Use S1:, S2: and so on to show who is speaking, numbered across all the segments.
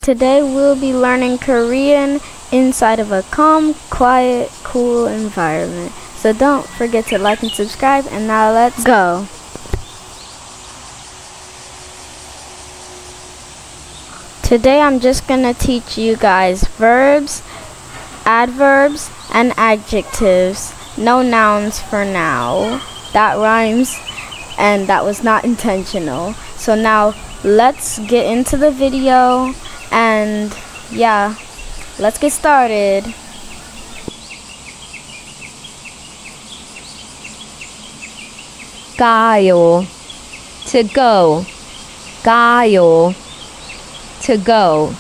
S1: today we'll be learning Korean inside of a calm, quiet, cool environment. So don't forget to like and subscribe, and now let's go. Today I'm just gonna teach you guys verbs, adverbs, and adjectives. No nouns for now. That rhymes, and that was not intentional. So now let's get into the video, and yeah, let's get started.
S2: 가요, to go. 가요, to go.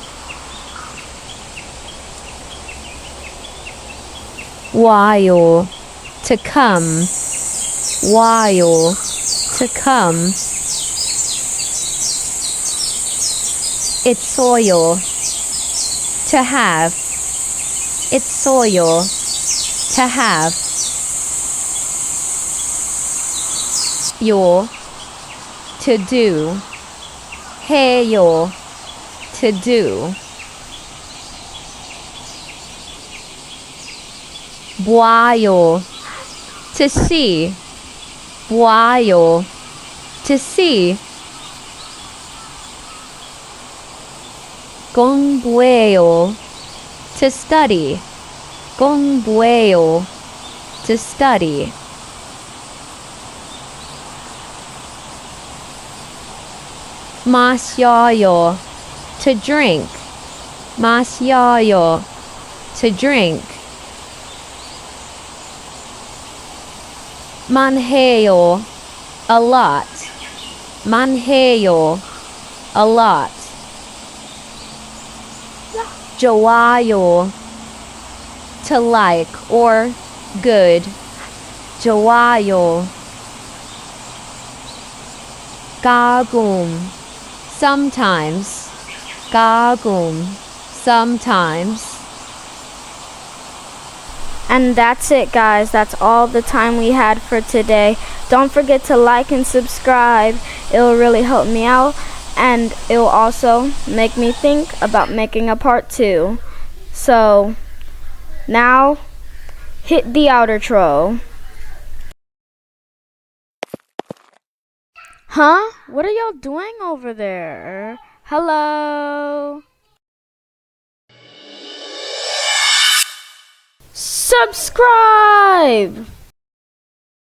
S2: 와요, to come. 와요, to come. 있어요, to have. 있어요, to have. 요, to do. 해요, to do. 봐요, to see. 봐요, to see. 공부해요, to study. 공부해요, to study. 마셔요, to drink. 마셔요, to drink. 많해요, a lot. 많해요, a lot. 좋아요, to like or good. 좋아요. 가끔, sometimes. 가끔, sometimes.
S1: And that's it, guys. That's all the time we had for today. Don't forget to like and subscribe. It'll really help me out, and it'll also make me think about making a part 2. So now hit the outro. Huh? What are y'all doing over there? Hello? Subscribe!